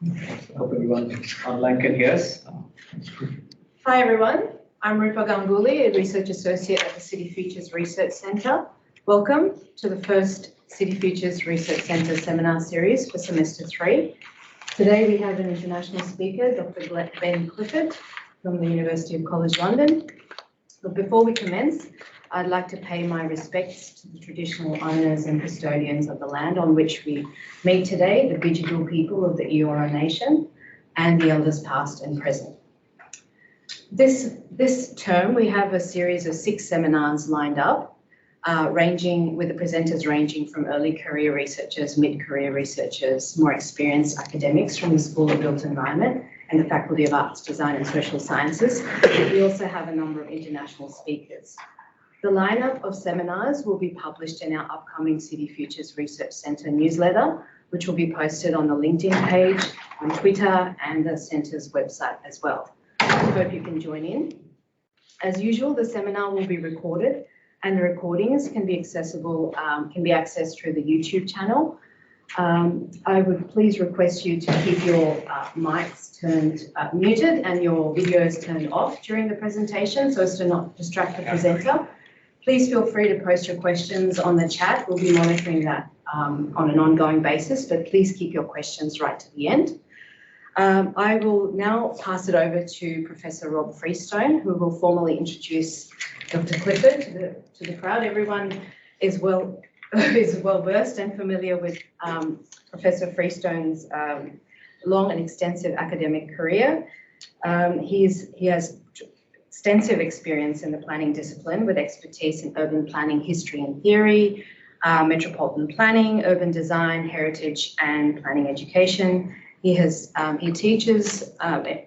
I hope everyone online can hear us. Hi everyone, I'm Rupa Ganguly, a Research Associate at the City Futures Research Centre. Welcome to the first City Futures Research Centre seminar series for semester 3. Today we have an international speaker, Dr. Ben Clifford from the University of College London. But before we commence, I'd like to pay my respects to the traditional owners and custodians of the land on which we meet today, the Bidjigal people of the Eora Nation, and the elders past and present. This term, we have a series of 6 seminars lined up, ranging with the presenters ranging from early career researchers, mid-career researchers, more experienced academics from the School of Built Environment and the Faculty of Arts, Design and Social Sciences. We also have a number of international speakers. The lineup of seminars will be published in our upcoming City Futures Research Centre newsletter, which will be posted on the LinkedIn page, on Twitter, and the Centre's website as well. I hope you can join in. As usual, the seminar will be recorded, and the recordings can be accessible, can be accessed through the YouTube channel. I would please request you to keep your mics muted and your videos turned off during the presentation so as to not distract the presenter. Please feel free to post your questions on the chat. We'll be monitoring that on an ongoing basis, but please keep your questions right to the end. I will now pass it over to Professor Rob Freestone, who will formally introduce Dr. Clifford to the crowd. Everyone is well versed and familiar with Professor Freestone's long and extensive academic career. He has extensive experience in the planning discipline with expertise in urban planning history and theory, metropolitan planning, urban design, heritage, and planning education. He teaches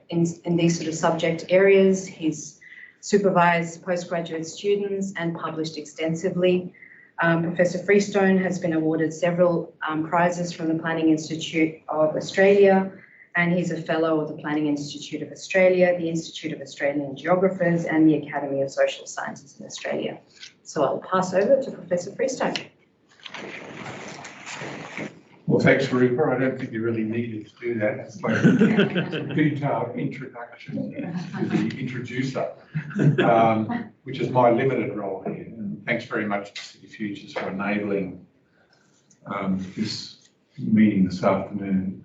in these sort of subject areas. He's supervised postgraduate students and published extensively. Professor Freestone has been awarded several prizes from the Planning Institute of Australia, and he's a fellow of the Planning Institute of Australia, the Institute of Australian Geographers, and the Academy of Social Sciences in Australia. So I'll pass over to Professor Freestone. Well, thanks, Rupa. I don't think you really needed to do that. It's like a detailed introduction to the introducer, which is my limited role here. And thanks very much to City Futures for enabling this meeting this afternoon.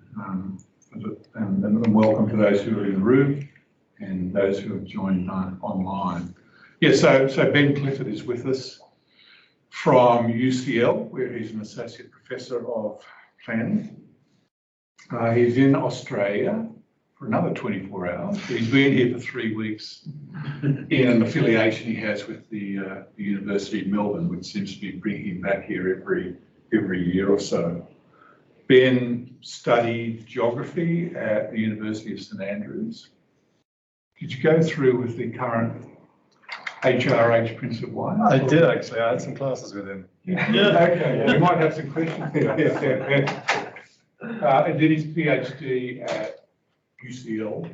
And welcome to those who are in the room and those who have joined online. Yeah, so Ben Clifford is with us from UCL, where he's an associate professor of planning. He's in Australia for another 24 hours. He's been here for 3 weeks in an affiliation he has with the University of Melbourne, which seems to be bringing him back here every year or so. Ben studied geography at the University of St Andrews. Did you go through with the current HRH Prince of Wales? I did actually. I had some classes with him. Yeah. Okay, well, we might have some questions there. And did his PhD at UCL,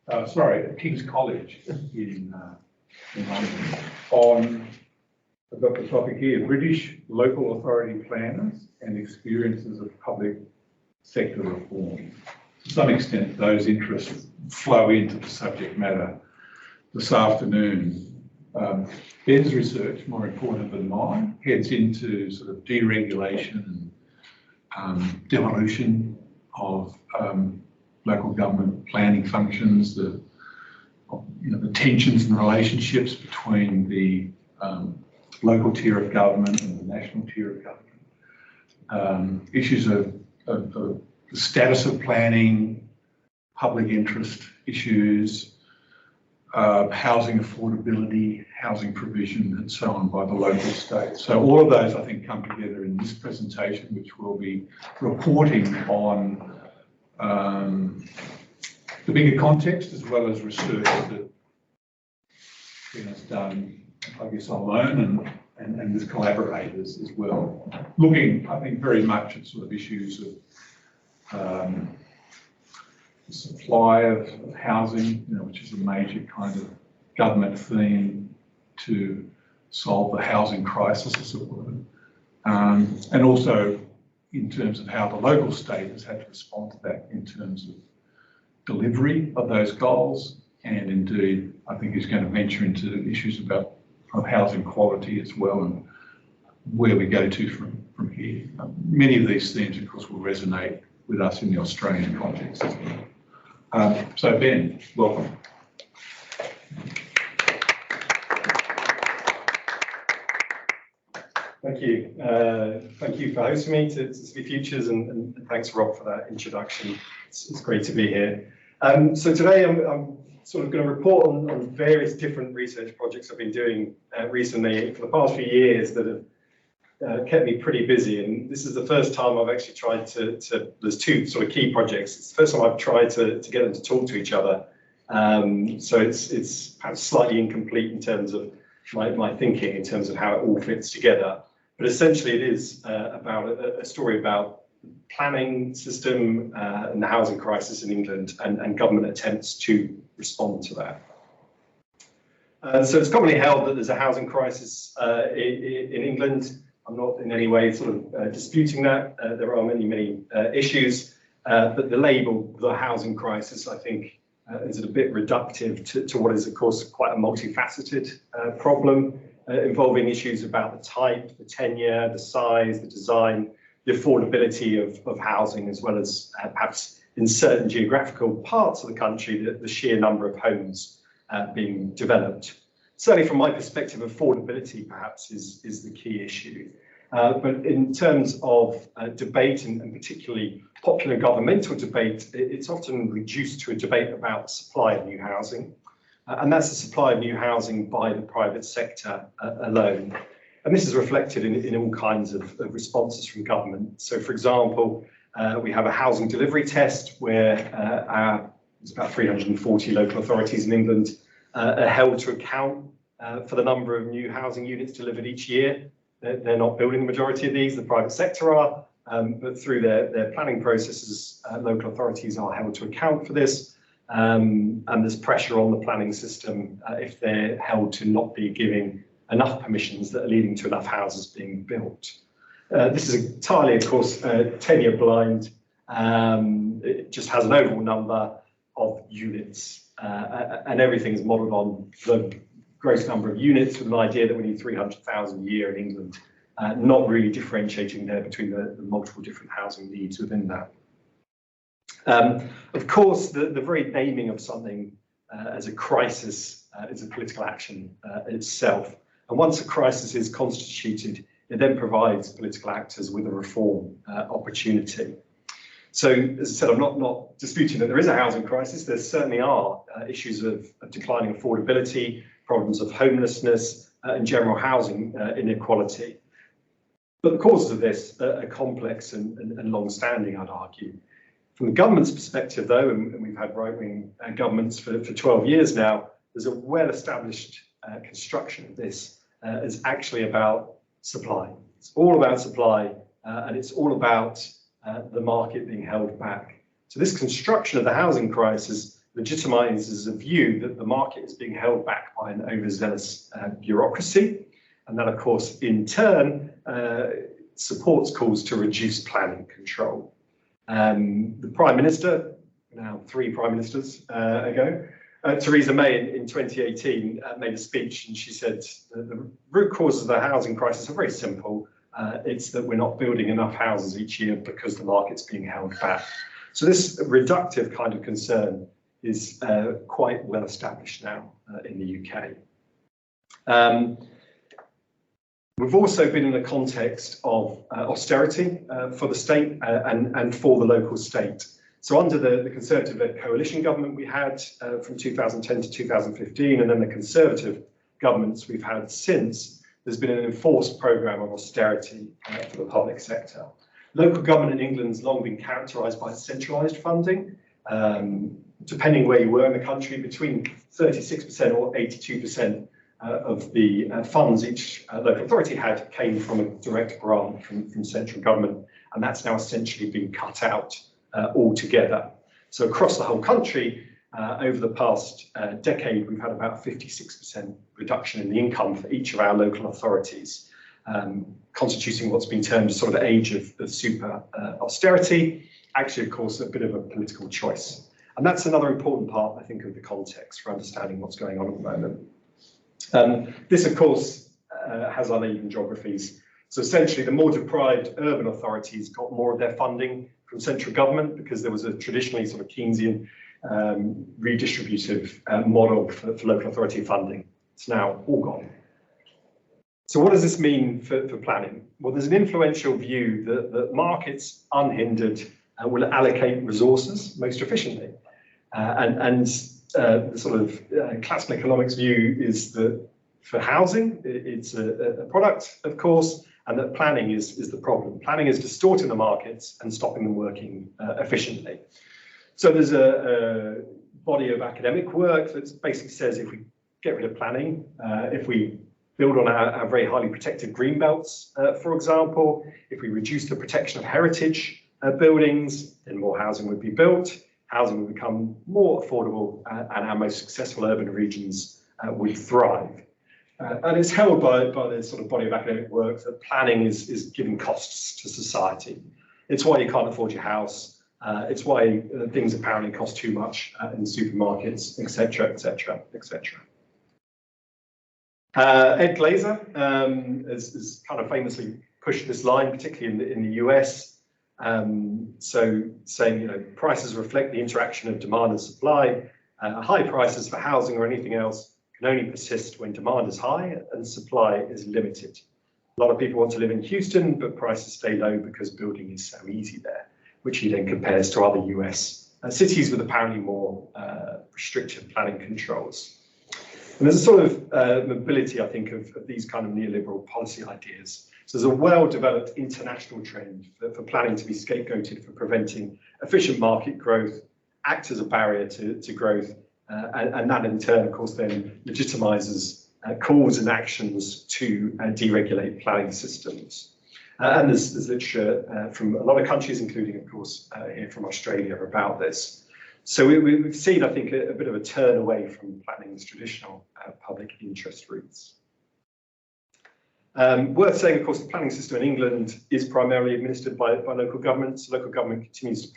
at King's College in London on, I've got the topic here, British local authority planners and experiences of public sector reform. To some extent, those interests flow into the subject matter this afternoon. Ben's research, more important than mine, heads into sort of deregulation and devolution of local government planning functions, the tensions and relationships between the local tier of government and the national tier of government, issues of the status of planning, public interest issues, housing affordability, housing provision, and so on by the local state. So all of those, I think, come together in this presentation, which will be reporting on the bigger context as well as research that Ben has done, I guess, alone and with collaborators as well. Looking, I think, very much at sort of issues of the supply of housing, which is a major kind of government theme to solve the housing crisis, as it were. And also in terms of how the local state has had to respond to that in terms of delivery of those goals, and indeed, I think he's going to venture into issues about housing quality as well and where we go to from here. Many of these themes, of course, will resonate with us in the Australian context as well. So Ben, welcome. Thank you. Thank you for hosting me to City Futures, and thanks Rob for that introduction. It's great to be here. So today I'm sort of going to report on various different research projects I've been doing recently for the past few years that have kept me pretty busy. And this is the first time I've actually tried to there's two sort of key projects. It's the first time I've tried to get them to talk to each other. So it's perhaps slightly incomplete in terms of my thinking, in terms of how it all fits together. But essentially it is about a story about the planning system and the housing crisis in England and government attempts to respond to that. So it's commonly held that there's a housing crisis in England. I'm not in any way sort of disputing that. There are many issues, but the label, the housing crisis, I think is a bit reductive to what is, of course, quite a multifaceted problem, involving issues about the type, the tenure, the size, the design, the affordability of housing, as well as perhaps in certain geographical parts of the country, the sheer number of homes being developed. Certainly from my perspective, affordability perhaps is the key issue. But in terms of debate and particularly popular governmental debate, it's often reduced to a debate about supply of new housing. And that's the supply of new housing by the private sector alone. And this is reflected in all kinds of responses from government. So for example, we have a housing delivery test where there's about 340 local authorities in England are held to account for the number of new housing units delivered each year. They're not building the majority of these, the private sector are, but through their planning processes, local authorities are held to account for this. And there's pressure on the planning system if they're held to not be giving enough permissions that are leading to enough houses being built. This is entirely, of course, tenure blind. It just has an overall number of units, and everything's modelled on the gross number of units, with an idea that we need 300,000 a year in England, not really differentiating there between the multiple different housing needs within that. Of course, the very naming of something as a crisis is a political action itself. And once a crisis is constituted, it then provides political actors with a reform opportunity. So, as I said, I'm not disputing that there is a housing crisis. There certainly are issues of declining affordability, problems of homelessness, and general housing inequality. But the causes of this are complex and long-standing, I'd argue. From the government's perspective, though, and we've had right-wing governments for 12 years now, there's a well-established construction of this is actually about supply. It's all about supply, and it's all about the market being held back. So this construction of the housing crisis legitimizes a view that the market is being held back by an overzealous bureaucracy, and that, of course, in turn, supports calls to reduce planning control. The Prime Minister, now 3 Prime Ministers ago, Theresa May in 2018 made a speech, and she said the root causes of the housing crisis are very simple. It's that we're not building enough houses each year because the market's being held back. So this reductive kind of concern is quite well established now in the UK. We've also been in a context of austerity for the state and for the local state. So under the Conservative-led coalition government we had from 2010 to 2015, and then the Conservative governments we've had since, there's been an enforced programme of austerity for the public sector. Local government in England's long been characterised by centralised funding, depending where you were in the country, between 36% or 82% of the funds each local authority had came from a direct grant from central government, and that's now essentially been cut out altogether. So across the whole country, over the past decade, we've had about 56% reduction in the income for each of our local authorities. constituting what's been termed a sort of age of super austerity. Actually, of course, a bit of a political choice. And that's another important part, I think, of the context for understanding what's going on at the moment. This, of course, has uneven geographies. So essentially, the more deprived urban authorities got more of their funding from central government because there was a traditionally sort of Keynesian redistributive model for local authority funding. It's now all gone. So what does this mean for planning? Well, there's an influential view that markets unhindered will allocate resources most efficiently. The sort of classical economics view is that for housing, it's a product, of course, and that planning is the problem. Planning is distorting the markets and stopping them working efficiently. So there's a body of academic work that basically says if we get rid of planning, if we build on our very highly protected green belts, for example, if we reduce the protection of heritage buildings, then more housing would be built, housing would become more affordable, and our most successful urban regions would thrive. And it's held by this sort of body of academic work that planning is giving costs to society. It's why you can't afford your house. It's why things apparently cost too much in supermarkets, etc., etc., etc. Ed Glazer has kind of famously pushed this line, particularly in the US. So saying, you know, prices reflect the interaction of demand and supply. High prices for housing or anything else can only persist when demand is high and supply is limited. A lot of people want to live in Houston, but prices stay low because building is so easy there, which he then compares to other US cities with apparently more restrictive planning controls. And there's a sort of mobility, I think, of these kind of neoliberal policy ideas. So there's a well-developed international trend for planning to be scapegoated for preventing efficient market growth, act as a barrier to growth, and that in turn, of course, then legitimizes calls and actions to deregulate planning systems. And there's literature from a lot of countries, including, of course, here from Australia about this. So we've seen, I think, a bit of a turn away from planning's traditional public interest routes. Worth saying, of course, the planning system in England is primarily administered by local governments. Local government continues to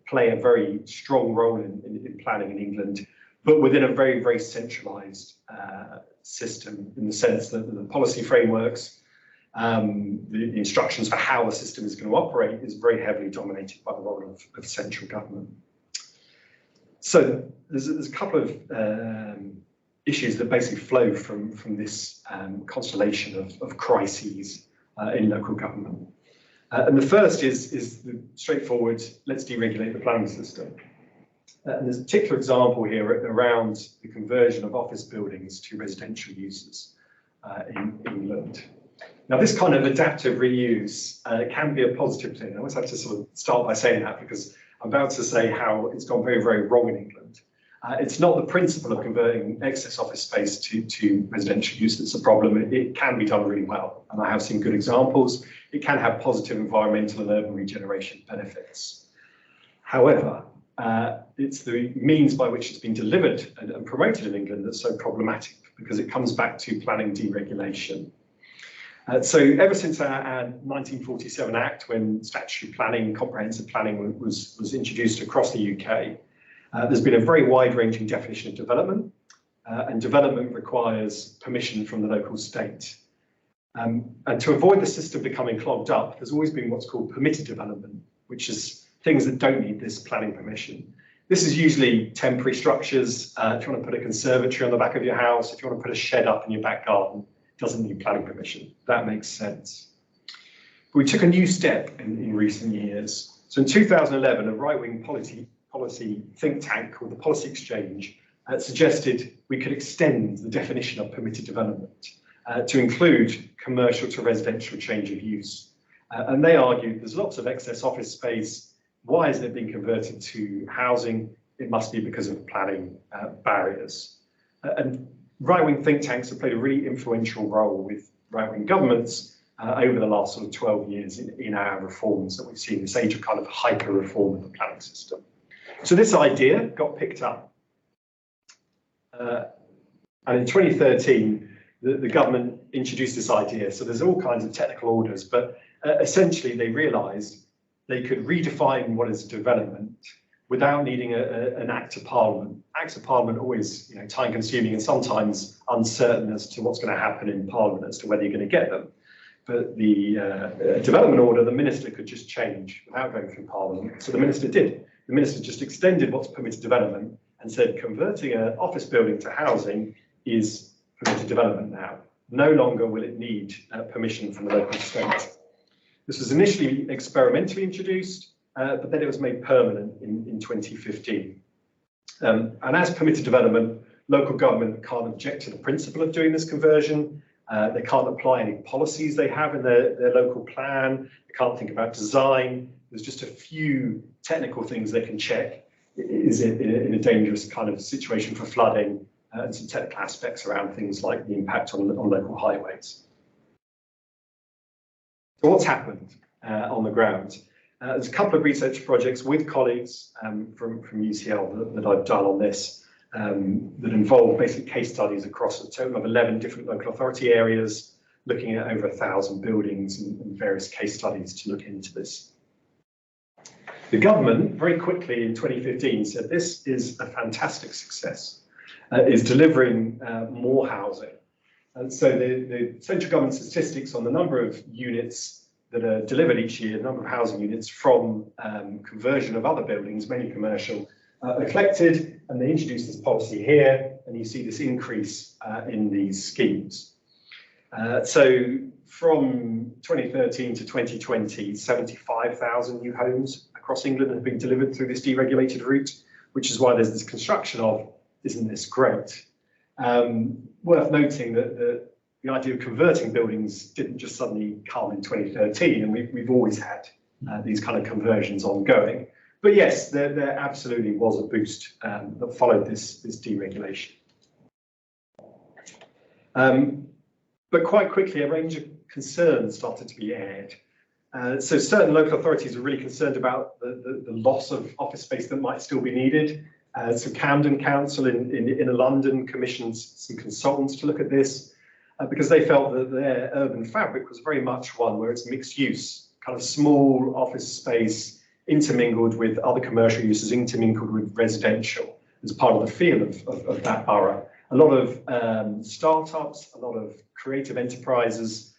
play a very strong role in planning in England, but within a very, very centralised system, in the sense that the policy frameworks, the instructions for how the system is going to operate is very heavily dominated by the role of central government. So there's a couple of issues that basically flow from this constellation of crises in local government. And the first is the straightforward, let's deregulate the planning system. And there's a particular example here around the conversion of office buildings to residential uses in England. Now, this kind of adaptive reuse can be a positive thing. I always have to sort of start by saying that because I'm about to say how it's gone very, very wrong in England. It's not the principle of converting excess office space to residential use that's a problem. It can be done really well, and I have seen good examples. It can have positive environmental and urban regeneration benefits. However, it's the means by which it's been delivered and promoted in England that's so problematic, because it comes back to planning deregulation. So ever since our 1947 Act, when statutory planning, comprehensive planning was introduced across the UK, there's been a very wide-ranging definition of development, and development requires permission from the local state. And to avoid the system becoming clogged up, there's always been what's called permitted development, which is things that don't need this planning permission. This is usually temporary structures. If you want to put a conservatory on the back of your house, if you want to put a shed up in your back garden, doesn't need planning permission. That makes sense. But we took a new step in recent years. So in 2011, a right-wing policy think tank called the Policy Exchange suggested we could extend the definition of permitted development to include commercial to residential change of use. And they argued there's lots of excess office space. Why isn't it being converted to housing? It must be because of planning barriers. And right-wing think tanks have played a really influential role with right-wing governments over the last sort of 12 years in our reforms that we've seen, this age of kind of hyper-reform of the planning system. So this idea got picked up. And in 2013, the government introduced this idea. So there's all kinds of technical orders, but essentially they realised they could redefine what is development without needing an Act of Parliament. Acts of Parliament are always, time consuming and sometimes uncertain as to what's going to happen in Parliament as to whether you're going to get them. But the development order, the minister could just change without going through Parliament. So the minister did. The minister just extended what's permitted development and said converting an office building to housing is permitted development now. No longer will it need permission from the local state. This was initially experimentally introduced, but then it was made permanent in 2015. And as permitted development, local government can't object to the principle of doing this conversion. They can't apply any policies they have in their local plan. They can't think about design. There's just a few technical things they can check. Is it in a dangerous kind of situation for flooding, and some technical aspects around things like the impact on local highways. So what's happened on the ground? There's a couple of research projects with colleagues from UCL that I've done on this that involve basic case studies across a total of 11 different local authority areas, looking at over 1,000 buildings and various case studies to look into this. The government very quickly in 2015 said this is a fantastic success, is delivering more housing. And so the central government statistics on the number of units that are delivered each year, the number of housing units from conversion of other buildings, mainly commercial, are collected, and they introduced this policy here, and you see this increase in these schemes. So from 2013 to 2020, 75,000 new homes across England have been delivered through this deregulated route, which is why there's this construction of, isn't this great? Worth noting that the idea of converting buildings didn't just suddenly come in 2013, and we've always had these kind of conversions ongoing. But yes, there absolutely was a boost that followed this deregulation. But quite quickly, a range of concerns started to be aired. So certain local authorities were really concerned about the loss of office space that might still be needed. So Camden Council in London commissioned some consultants to look at this because they felt that their urban fabric was very much one where it's mixed use, kind of small office space intermingled with other commercial uses, intermingled with residential as part of the feel of that borough. A lot of startups, a lot of creative enterprises,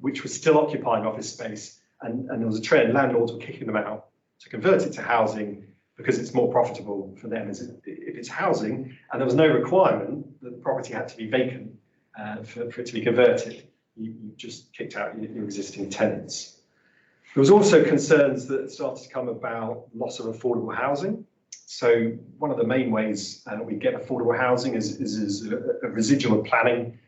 which were still occupying office space, and there was a trend, landlords were kicking them out to convert it to housing because it's more profitable for them if it's housing, and there was no requirement that the property had to be vacant for it to be converted. You just kicked out your existing tenants. There was also concerns that started to come about loss of affordable housing. So one of the main ways we get affordable housing is a residual planning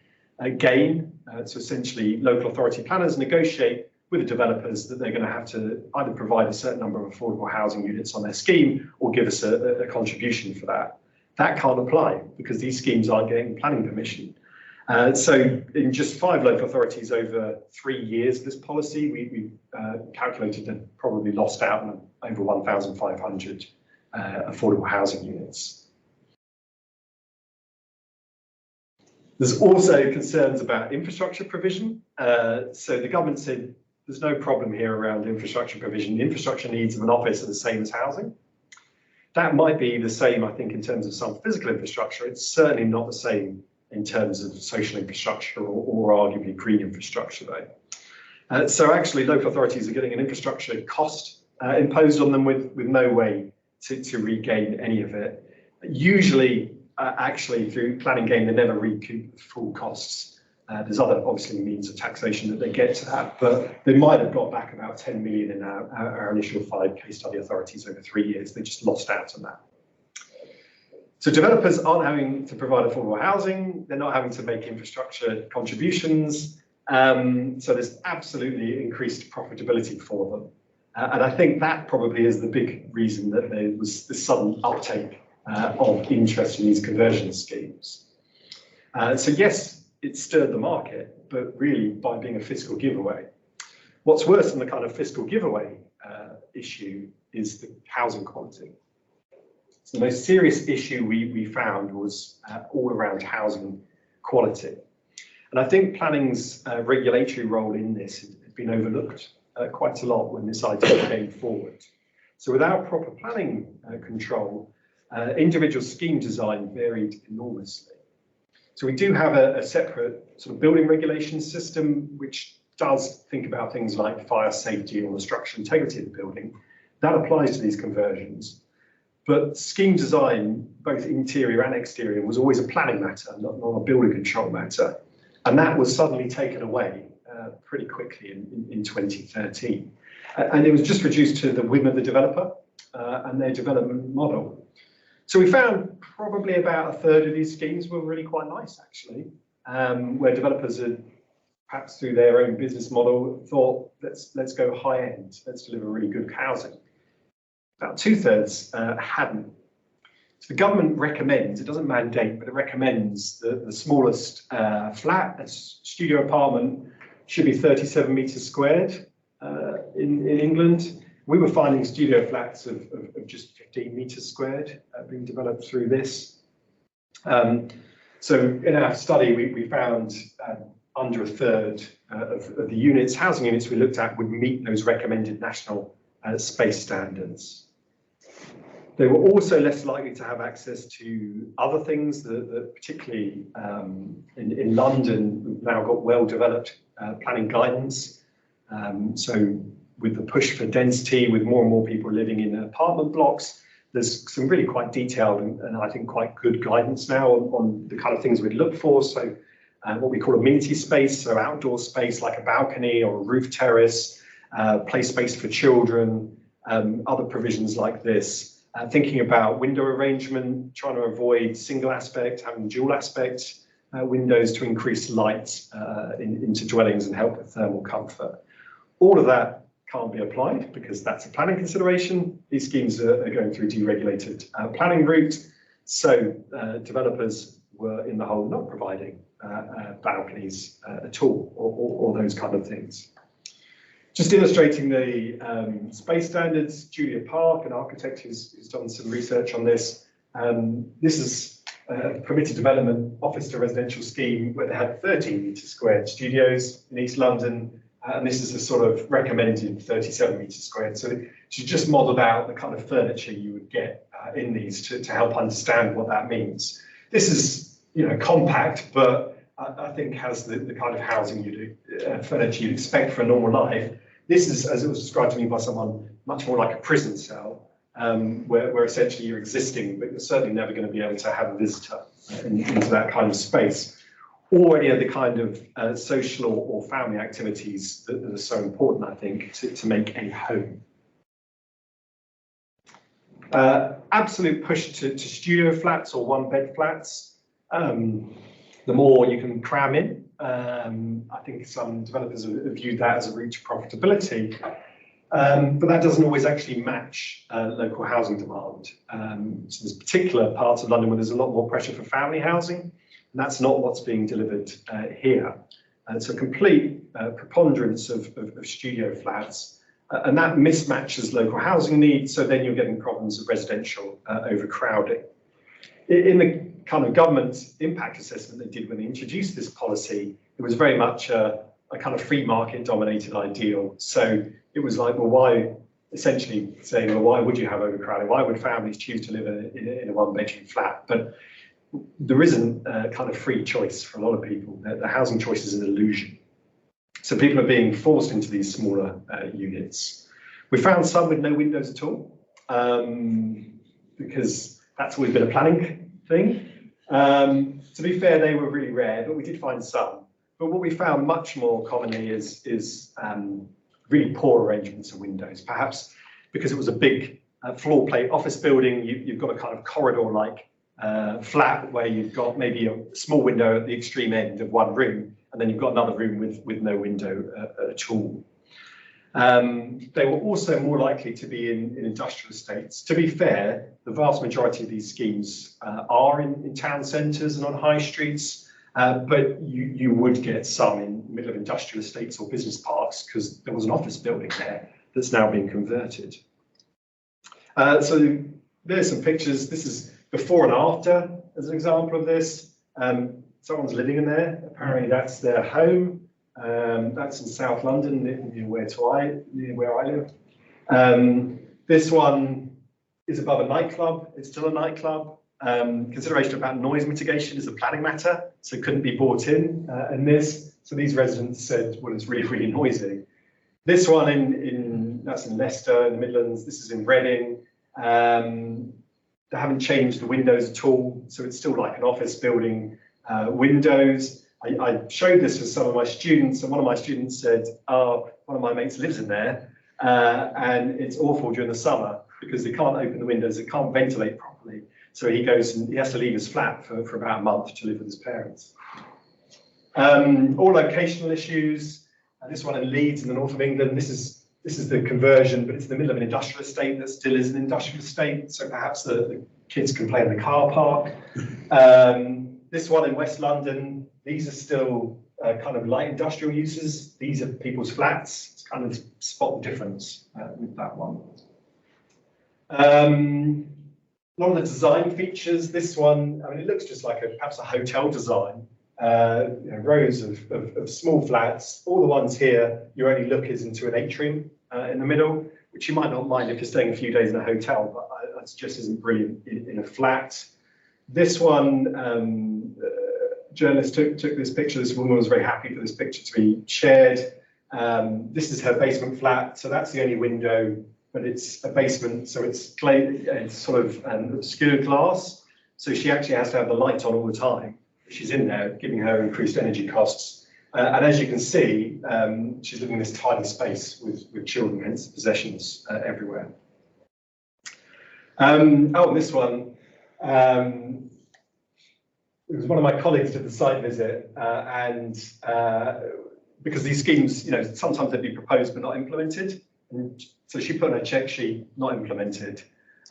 gain. So essentially local authority planners negotiate with the developers that they're going to have to either provide a certain number of affordable housing units on their scheme or give us a contribution for that. That can't apply because these schemes aren't getting planning permission. So in just 5 local authorities over 3 years of this policy, we calculated that probably lost out on over 1,500 affordable housing units. There's also concerns about infrastructure provision. So the government said there's no problem here around infrastructure provision. The infrastructure needs of an office are the same as housing. That might be the same, I think, in terms of some physical infrastructure. It's certainly not the same in terms of social infrastructure or arguably green infrastructure, though. So actually, local authorities are getting an infrastructure cost imposed on them with no way to regain any of it. Usually, actually, through planning gain, they never recoup the full costs. There's other, obviously, means of taxation that they get to that, but they might have got back about 10 million in our initial 5 case study authorities over 3 years. They just lost out on that. So developers aren't having to provide affordable housing. They're not having to make infrastructure contributions. So there's absolutely increased profitability for them. And I think that probably is the big reason that there was this sudden uptake of interest in these conversion schemes. So yes, it stirred the market, but really by being a fiscal giveaway. What's worse than the kind of fiscal giveaway issue is the housing quality. So the most serious issue we found was all around housing quality. And I think planning's regulatory role in this has been overlooked quite a lot when this idea came forward. So without proper planning control, individual scheme design varied enormously. So we do have a separate sort of building regulation system which does think about things like fire safety or the structural integrity of the building. That applies to these conversions. But scheme design, both interior and exterior, was always a planning matter, not a building control matter. And that was suddenly taken away pretty quickly in 2013. And it was just reduced to the whim of the developer and their development model. So we found probably about a third of these schemes were really quite nice, actually, where developers had, perhaps through their own business model, thought, let's go high end, let's deliver really good housing. About 2/3 hadn't. So the government recommends, it doesn't mandate, but it recommends that the smallest flat, a studio apartment, should be 37 metres squared in England. We were finding studio flats of just 15 metres squared being developed through this. So in our study, we found under a third of the units, housing units we looked at would meet those recommended national space standards. They were also less likely to have access to other things that particularly in London, we've now got well-developed planning guidance. So with the push for density, with more and more people living in apartment blocks, there's some really quite detailed and I think quite good guidance now on the kind of things we'd look for. So what we call amenity space, so outdoor space like a balcony or a roof terrace, play space for children, other provisions like this. Thinking about window arrangement, trying to avoid single aspect, having dual aspect windows to increase light into dwellings and help with thermal comfort. All of that can't be applied because that's a planning consideration. These schemes are going through deregulated planning route. So developers were in the hole not providing balconies at all or those kind of things. Just illustrating the space standards, Julia Park, an architect who's done some research on this. This is a permitted development office to residential scheme where they had 13 metre squared studios in East London. And this is a sort of recommended 37 metres squared. So she just modelled out the kind of furniture you would get in these to help understand what that means. This is, compact, but I think has the kind of housing furniture you'd expect for a normal life. This is, as it was described to me by someone, much more like a prison cell, where essentially you're existing, but you're certainly never going to be able to have a visitor into that kind of space, or any of the kind of social or family activities that are so important, I think, to make a home. Absolute push to studio flats or one-bed flats. The more you can cram in. I think some developers have viewed that as a route to profitability, but that doesn't always actually match local housing demand. So there's particular parts of London where there's a lot more pressure for family housing, and that's not what's being delivered here. So complete preponderance of studio flats, and that mismatches local housing needs, so then you're getting problems of residential overcrowding. In the kind of government impact assessment they did when they introduced this policy, it was very much a kind of free market dominated ideal. So it was like, well, why, essentially saying, well, why would you have overcrowding? Why would families choose to live in a one-bedroom flat? But there isn't a kind of free choice for a lot of people. The housing choice is an illusion. So people are being forced into these smaller units. We found some with no windows at all, because that's always been a planning thing. To be fair, they were really rare, but we did find some. But what we found much more commonly is really poor arrangements of windows, perhaps because it was a big floor plate office building. You've got a kind of corridor-like flat where you've got maybe a small window at the extreme end of one room, and then you've got another room with no window at all. They were also more likely to be in industrial estates. To be fair, the vast majority of these schemes are in town centres and on high streets, but you would get some in the middle of industrial estates or business parks because there was an office building there that's now being converted. So there's some pictures. This is before and after as an example of this. someone's living in there. Apparently that's their home. That's in South London, near where I live. This one is above a nightclub. It's still a nightclub. Consideration about noise mitigation is a planning matter, so it couldn't be brought in. So these residents said, well, it's really, really noisy. This one that's in Leicester, in the Midlands. This is in Reading. They haven't changed the windows at all, so it's still like an office building windows. I showed this to some of my students, and one of my students said, one of my mates lives in there, and it's awful during the summer because they can't open the windows, they can't ventilate properly. So he goes and he has to leave his flat for about a month to live with his parents. All locational issues. This one in Leeds in the north of England. This is the conversion, but it's in the middle of an industrial estate that still is an industrial estate. So perhaps the kids can play in the car park. This one in West London. These are still kind of light industrial uses. These are people's flats. It's kind of spot the difference with that one. A lot of the design features, this one, I mean, it looks just like perhaps a hotel design. Rows of small flats. All the ones here, your only look is into an atrium in the middle, which you might not mind if you're staying a few days in a hotel, but that just isn't brilliant in a flat. This one, journalist took this picture. This woman was very happy for this picture to be shared. This is her basement flat, so that's the only window, but it's a basement, so it's sort of obscure glass. So she actually has to have the light on all the time. She's in there, giving her increased energy costs. And as you can see, she's living in this tiny space with children, hence possessions everywhere. This one. It was one of my colleagues did the site visit, because these schemes, sometimes they'd be proposed but not implemented. And so she put on a check sheet, not implemented.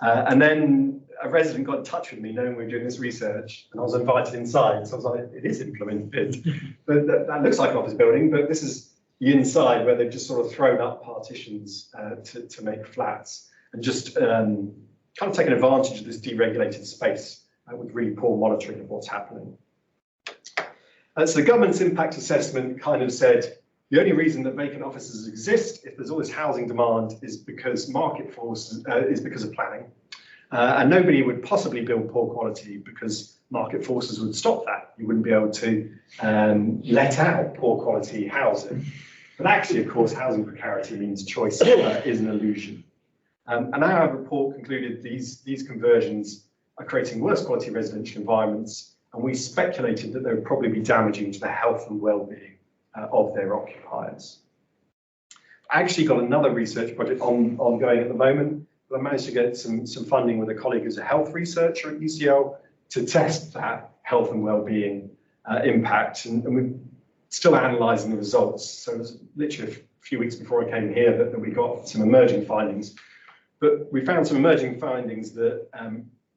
And then a resident got in touch with me knowing we were doing this research, and I was invited inside. So I was like, it is implemented. But that looks like an office building, but this is the inside where they've just sort of thrown up partitions to make flats and just kind of taken advantage of this deregulated space with really poor monitoring of what's happening. So the government's impact assessment kind of said, the only reason that vacant offices exist, if there's all this housing demand, is because market forces, is because of planning. And nobody would possibly build poor quality because market forces would stop that. You wouldn't be able to let out poor quality housing. But actually, of course, housing precarity means choice is an illusion. And our report concluded these conversions are creating worse quality residential environments, and we speculated that they would probably be damaging to the health and well-being of their occupiers. I actually got another research project ongoing at the moment, but I managed to get some funding with a colleague who's a health researcher at UCL to test that health and well-being impact, and we're still analysing the results. So it was literally a few weeks before I came here that we got some emerging findings. But we found some emerging findings that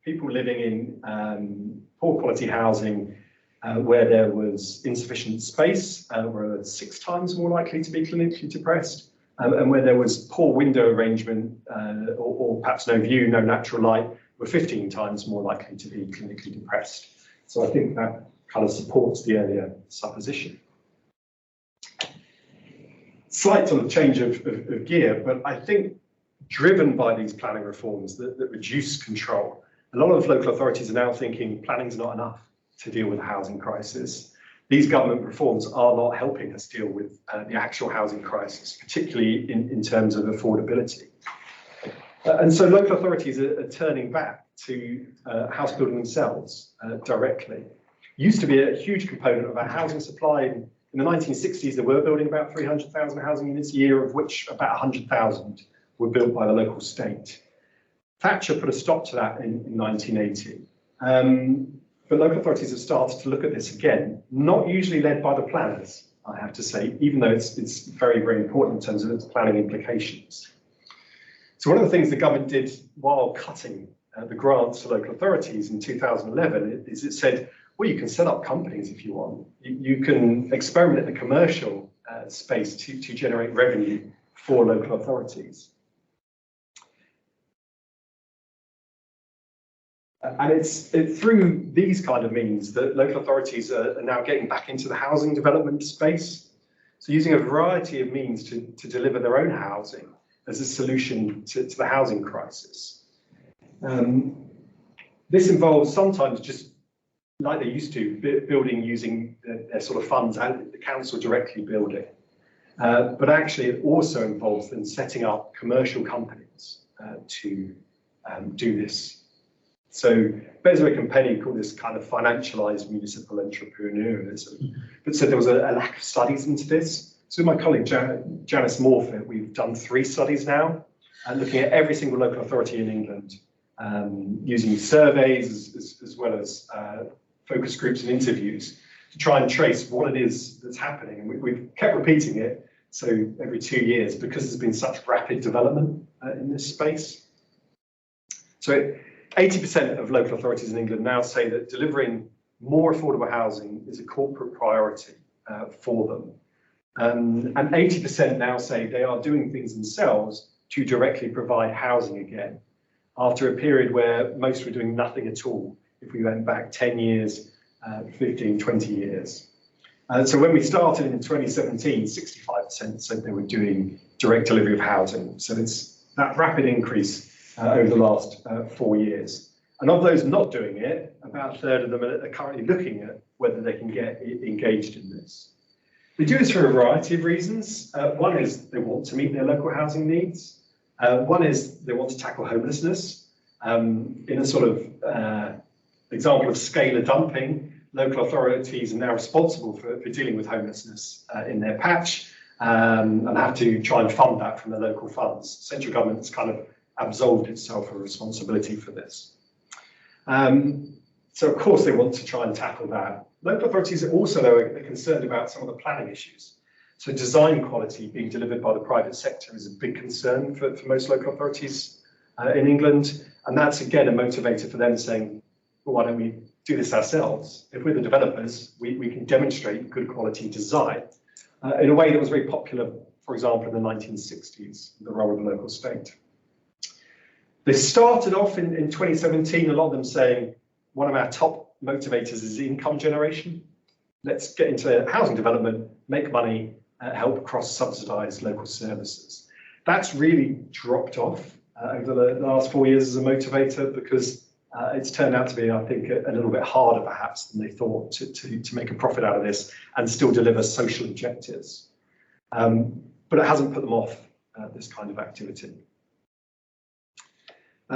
people living in poor quality housing where there was insufficient space were 6 times more likely to be clinically depressed, and where there was poor window arrangement or perhaps no view, no natural light, were 15 times more likely to be clinically depressed. So I think that kind of supports the earlier supposition. Slight sort of change of gear, but I think driven by these planning reforms that reduce control, a lot of local authorities are now thinking planning's not enough to deal with the housing crisis. These government reforms are not helping us deal with the actual housing crisis, particularly in terms of affordability. And so local authorities are turning back to house building themselves directly. Used to be a huge component of our housing supply. In the 1960s, they were building about 300,000 housing units a year, of which about 100,000 were built by the local state. Thatcher put a stop to that in 1980. But local authorities have started to look at this again, not usually led by the planners, I have to say, even though it's very, very important in terms of its planning implications. So one of the things the government did while cutting the grants to local authorities in 2011 is it said, well, you can set up companies if you want. You can experiment in the commercial space to generate revenue for local authorities. And it's through these kind of means that local authorities are now getting back into the housing development space. So using a variety of means to deliver their own housing as a solution to the housing crisis. This involves sometimes just like they used to, building using their sort of funds and the council directly building. But actually it also involves them setting up commercial companies to do this. So Beswick and Penny call this kind of financialized municipal entrepreneurialism, but said there was a lack of studies into this. So with my colleague Janice Morfitt, we've done 3 studies now, looking at every single local authority in England, using surveys as well as focus groups and interviews to try and trace what it is that's happening. And we've kept repeating it, so every 2 years, because there's been such rapid development in this space. So 80% of local authorities in England now say that delivering more affordable housing is a corporate priority for them. And 80% now say they are doing things themselves to directly provide housing again, after a period where most were doing nothing at all, if we went back 10 years, 15, 20 years. So when we started in 2017, 65% said they were doing direct delivery of housing. So it's that rapid increase over the last 4 years. And of those not doing it, about a third of them are currently looking at whether they can get engaged in this. They do this for a variety of reasons. One is they want to meet their local housing needs. One is they want to tackle homelessness. In a sort of example of scalar dumping, local authorities are now responsible for dealing with homelessness in their patch and have to try and fund that from the local funds. Central government's kind of absolved itself of responsibility for this. So of course they want to try and tackle that. Local authorities also though are concerned about some of the planning issues. So design quality being delivered by the private sector is a big concern for most local authorities in England. And that's again a motivator for them saying, well, why don't we do this ourselves? If we're the developers, we can demonstrate good quality design in a way that was very popular, for example, in the 1960s, the role of the local state. They started off in 2017, a lot of them saying, one of our top motivators is income generation. Let's get into housing development, make money, help cross-subsidise local services. That's really dropped off over the last 4 years as a motivator because it's turned out to be, I think, a little bit harder perhaps than they thought to make a profit out of this and still deliver social objectives. But it hasn't put them off this kind of activity.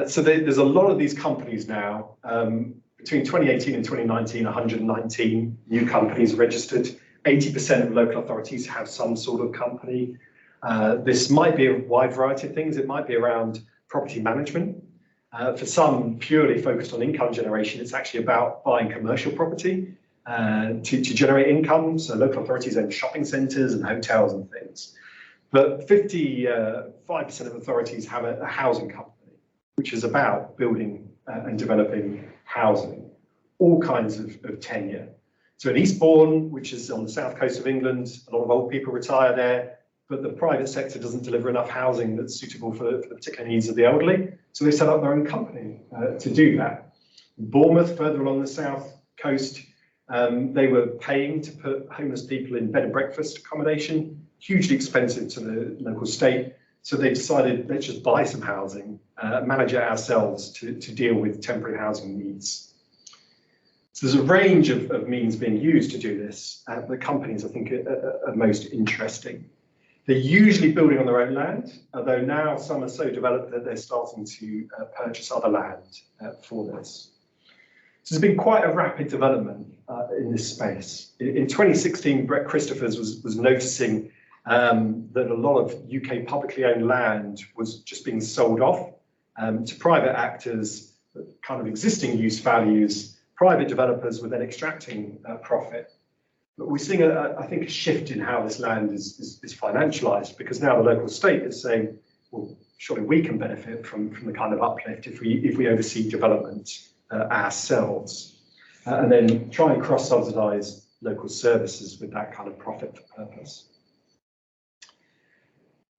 So there's a lot of these companies now. Between 2018 and 2019, 119 new companies registered. 80% of local authorities have some sort of company. This might be a wide variety of things. It might be around property management. For some purely focused on income generation, it's actually about buying commercial property to generate income. So local authorities own shopping centres and hotels and things. But 55% of authorities have a housing company, which is about building and developing housing, all kinds of tenure. So in Eastbourne, which is on the south coast of England, a lot of old people retire there, but the private sector doesn't deliver enough housing that's suitable for the particular needs of the elderly. So they set up their own company to do that. Bournemouth, further along the south coast, they were paying to put homeless people in bed and breakfast accommodation, hugely expensive to the local state. So they decided, let's just buy some housing, manage it ourselves to deal with temporary housing needs. So there's a range of means being used to do this. The companies, I think, are most interesting. They're usually building on their own land, although now some are so developed that they're starting to purchase other land for this. So there's been quite a rapid development in this space. In 2016, Brett Christophers was noticing that a lot of UK publicly owned land was just being sold off to private actors, kind of existing use values. Private developers were then extracting profit. But we're seeing, I think, a shift in how this land is financialized, because now the local state is saying, well, surely we can benefit from the kind of uplift if we oversee development ourselves, and then try and cross-subsidize local services with that kind of profit for purpose.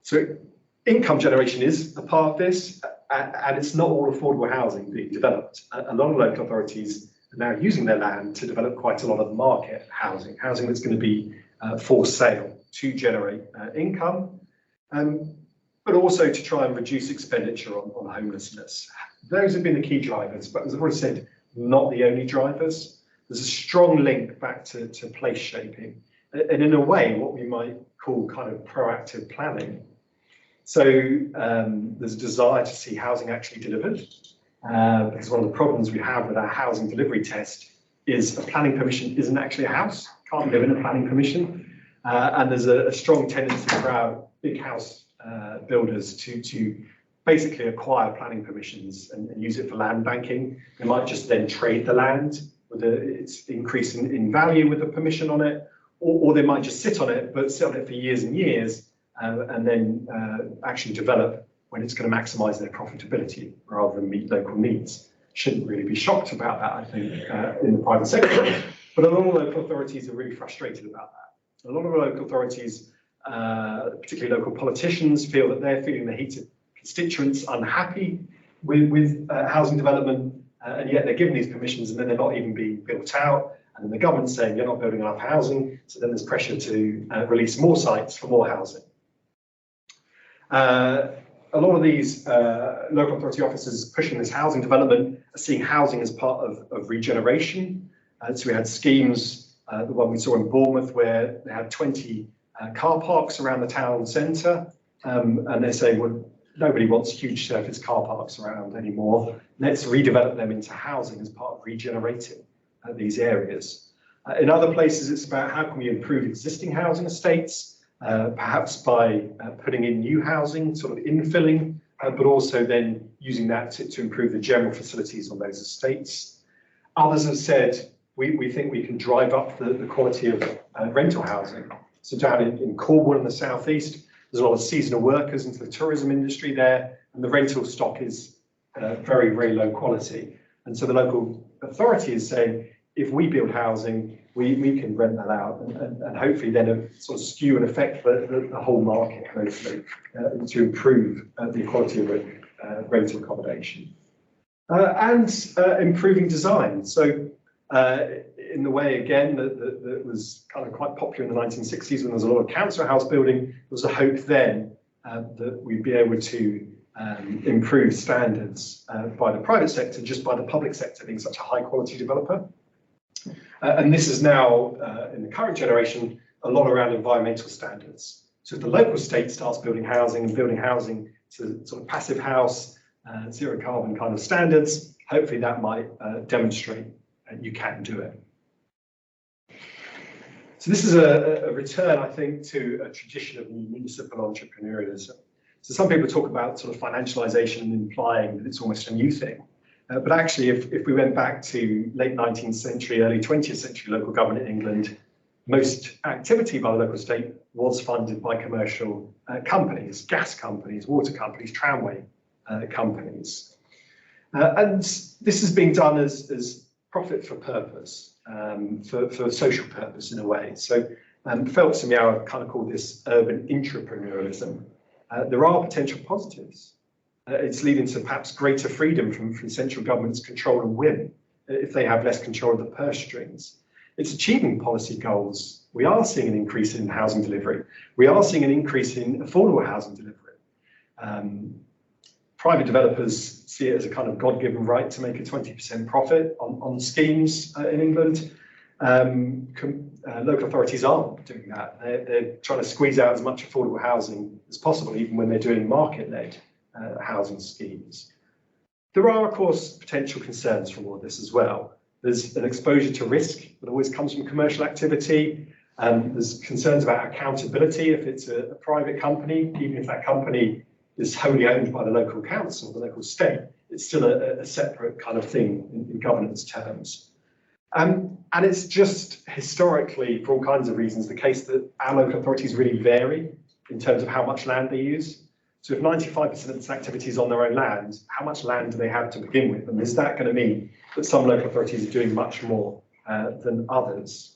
So income generation is a part of this, and it's not all affordable housing being developed. A lot of local authorities are now using their land to develop quite a lot of market housing that's going to be for sale to generate income, but also to try and reduce expenditure on homelessness. Those have been the key drivers, but as I've already said, not the only drivers. There's a strong link back to place shaping, and in a way, what we might call kind of proactive planning. So there's a desire to see housing actually delivered, because one of the problems we have with our housing delivery test is a planning permission isn't actually a house, can't live in a planning permission, and there's a strong tendency for our big house builders to basically acquire planning permissions and use it for land banking. They might just then trade the land with its increase in value with the permission on it, or they might just sit on it, but sit on it for years and years, and then actually develop when it's going to maximise their profitability rather than meet local needs. Shouldn't really be shocked about that, I think, in the private sector. But a lot of local authorities are really frustrated about that. A lot of local authorities, particularly local politicians, feel that they're feeling the heat of constituents unhappy with housing development, and yet they're given these permissions and then they're not even being built out. And then the government's saying you're not building enough housing, so then there's pressure to release more sites for more housing. A lot of these local authority officers pushing this housing development are seeing housing as part of regeneration. So we had schemes, the one we saw in Bournemouth, where they had 20 car parks around the town centre, and they're saying, well, nobody wants huge surface car parks around anymore. Let's redevelop them into housing as part of regenerating these areas. In other places, it's about how can we improve existing housing estates, perhaps by putting in new housing, sort of infilling, but also then using that to improve the general facilities on those estates. Others have said, we think we can drive up the quality of rental housing. So down in Cornwall in the southeast, there's a lot of seasonal workers into the tourism industry there, and the rental stock is very, very low quality. And so the local authority is saying, if we build housing, we can rent that out and hopefully then sort of skew and affect the whole market, hopefully, to improve the quality of rental accommodation. And improving design. So in the way, again, that was kind of quite popular in the 1960s when there was a lot of council house building, there was a hope then that we'd be able to improve standards by the private sector, just by the public sector being such a high quality developer. And this is now, in the current generation, a lot around environmental standards. So if the local state starts building housing to sort of passive house, zero carbon kind of standards, hopefully that might demonstrate you can do it. So this is a return, I think, to a tradition of municipal entrepreneurialism. So some people talk about sort of financialization and implying that it's almost a new thing. But actually, if we went back to late 19th century, early 20th century local government in England, most activity by the local state was funded by commercial companies, gas companies, water companies, tramway companies. And this is being done as profit for purpose, for social purpose in a way. So Phelps and Meow kind of call this urban intrapreneurialism. There are potential positives. It's leading to perhaps greater freedom from central government's control and whim if they have less control of the purse strings. It's achieving policy goals. We are seeing an increase in housing delivery. We are seeing an increase in affordable housing delivery. Private developers see it as a kind of God-given right to make a 20% profit on schemes in England. Local authorities aren't doing that. They're trying to squeeze out as much affordable housing as possible, even when they're doing market-led housing schemes. There are, of course, potential concerns from all this as well. There's an exposure to risk that always comes from commercial activity. There's concerns about accountability if it's a private company, even if that company is wholly owned by the local council, the local state, it's still a separate kind of thing in governance terms. And it's just historically, for all kinds of reasons, the case that our local authorities really vary in terms of how much land they use. So if 95% of this activity is on their own land, how much land do they have to begin with? And is that going to mean that some local authorities are doing much more than others?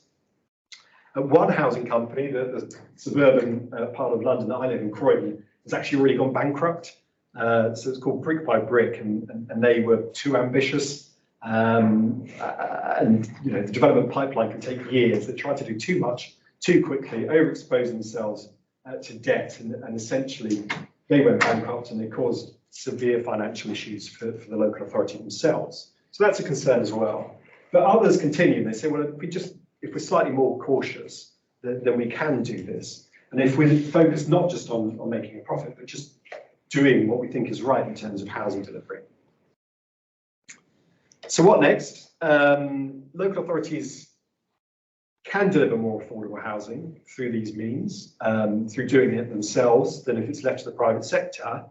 One housing company, the suburban part of London that I live in, Croydon, has actually already gone bankrupt. So it's called Brick by Brick, and they were too ambitious. And the development pipeline can take years. They tried to do too much too quickly, overexposing themselves to debt, and essentially they went bankrupt and they caused severe financial issues for the local authority themselves. So that's a concern as well. But others continue. They say, well, if we're slightly more cautious, then we can do this. And if we focus not just on making a profit, but just doing what we think is right in terms of housing delivery. So what next? Local authorities can deliver more affordable housing through these means, through doing it themselves, than if it's left to the private sector,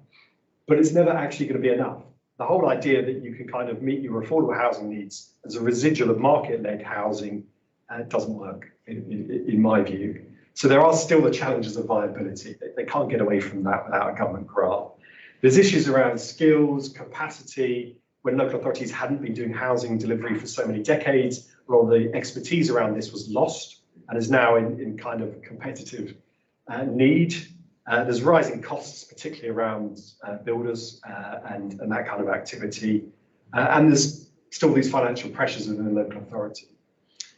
but it's never actually going to be enough. The whole idea that you can kind of meet your affordable housing needs as a residual of market-led housing doesn't work, in my view. So there are still the challenges of viability. They can't get away from that without a government grant. There's issues around skills, capacity, when local authorities hadn't been doing housing delivery for so many decades, where all the expertise around this was lost and is now in kind of competitive need. There's rising costs, particularly around builders and that kind of activity. And there's still these financial pressures within the local authority.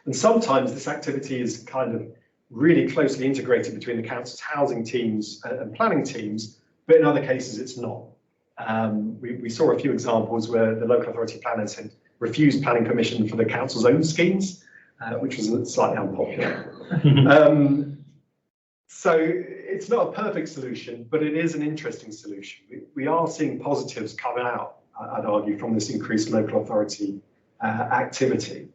And sometimes this activity is kind of really closely integrated between the council's housing teams and planning teams, but in other cases it's not. We saw a few examples where the local authority planners had refused planning permission for the council's own schemes, which was slightly unpopular. So it's not a perfect solution, but it is an interesting solution. We are seeing positives come out, I'd argue, from this increased local authority activity.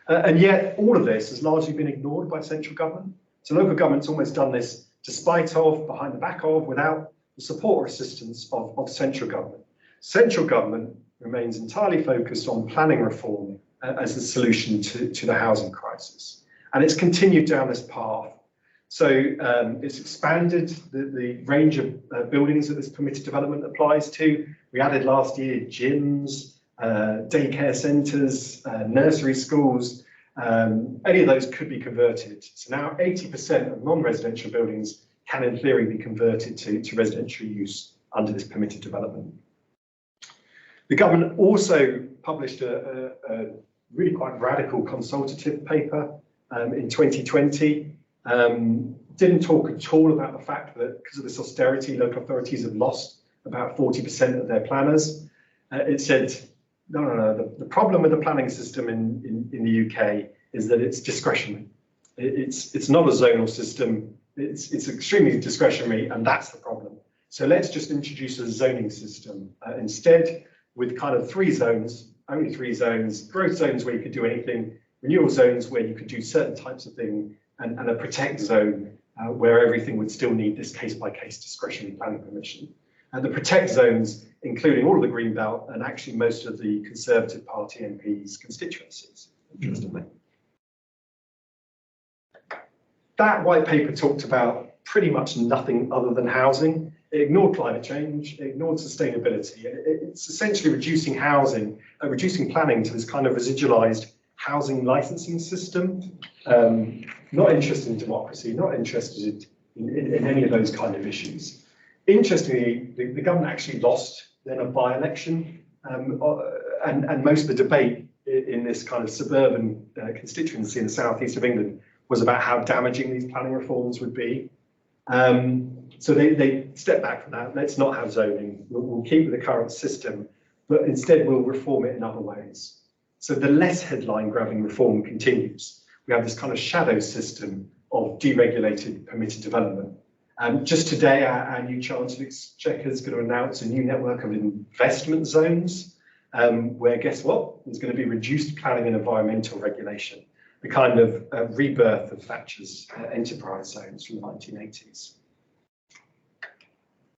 And yet all of this has largely been ignored by central government. So local government's almost done this despite of, behind the back of, without the support or assistance of central government. Central government remains entirely focused on planning reform as the solution to the housing crisis. And it's continued down this path. So it's expanded the range of buildings that this permitted development applies to. We added last year gyms, daycare centres, nursery schools. Any of those could be converted. So now 80% of non-residential buildings can in theory be converted to residential use under this permitted development. The government also published a really quite radical consultative paper in 2020. Didn't talk at all about the fact that because of this austerity, local authorities have lost about 40% of their planners. It said, no, the problem with the planning system in the UK is that it's discretionary. It's not a zonal system. It's extremely discretionary, and that's the problem. So let's just introduce a zoning system instead, with kind of three zones, only three zones: growth zones where you could do anything, renewal zones where you could do certain types of thing, and a protect zone where everything would still need this case-by-case discretionary planning permission. And the protect zones, including all of the green belt and actually most of the Conservative Party MPs' constituencies, interestingly. That white paper talked about pretty much nothing other than housing. It ignored climate change, it ignored sustainability. It's essentially reducing housing, reducing planning to this kind of residualized housing licensing system. Not interested in democracy, not interested in any of those kind of issues. Interestingly, the government actually lost then a by-election, and most of the debate in this kind of suburban constituency in the southeast of England was about how damaging these planning reforms would be. So they stepped back from that. Let's not have zoning. We'll keep the current system, but instead we'll reform it in other ways. So the less headline-grabbing reform continues. We have this kind of shadow system of deregulated permitted development. Just today, our new Chancellor Exchequer is going to announce a new network of investment zones, where, guess what? There's going to be reduced planning and environmental regulation, the kind of rebirth of Thatcher's enterprise zones from the 1980s.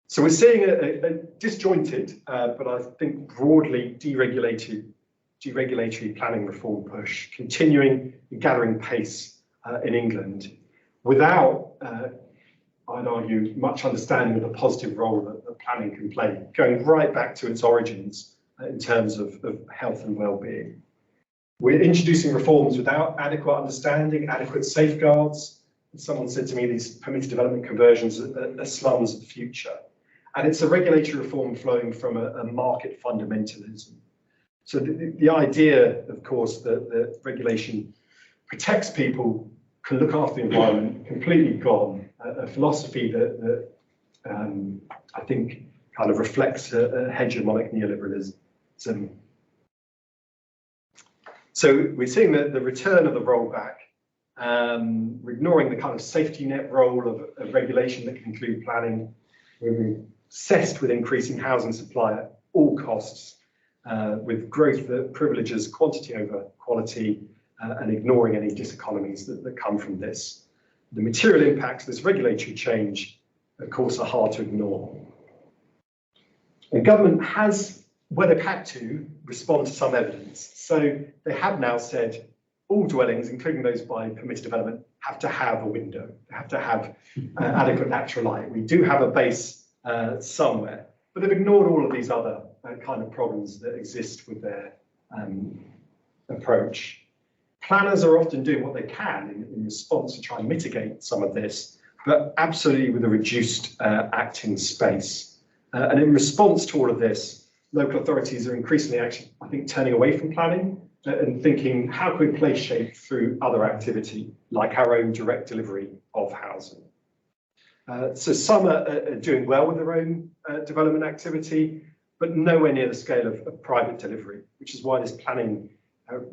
So we're seeing a disjointed, but I think broadly deregulatory planning reform push continuing and gathering pace in England without, I'd argue, much understanding of the positive role that planning can play, going right back to its origins in terms of health and well-being. We're introducing reforms without adequate understanding, adequate safeguards. Someone said to me these permitted development conversions are slums of the future. And it's a regulatory reform flowing from a market fundamentalism. So the idea, of course, that regulation protects people, can look after the environment, completely gone. A philosophy that I think kind of reflects a hegemonic neoliberalism. So we're seeing the return of the rollback. We're ignoring the kind of safety net role of regulation that can include planning. We're obsessed with increasing housing supply at all costs, with growth that privileges quantity over quality, and ignoring any diseconomies that come from this. The material impacts of this regulatory change, of course, are hard to ignore. The government has, where they've had to, respond to some evidence. So they have now said all dwellings, including those by permitted development, have to have a window, they have to have adequate natural light. We do have a base somewhere, but they've ignored all of these other kind of problems that exist with their approach. Planners are often doing what they can in response to try and mitigate some of this, but absolutely with a reduced acting space. And in response to all of this, local authorities are increasingly actually, I think, turning away from planning and thinking, how can we place shape through other activity, like our own direct delivery of housing? So some are doing well with their own development activity, but nowhere near the scale of private delivery, which is why this planning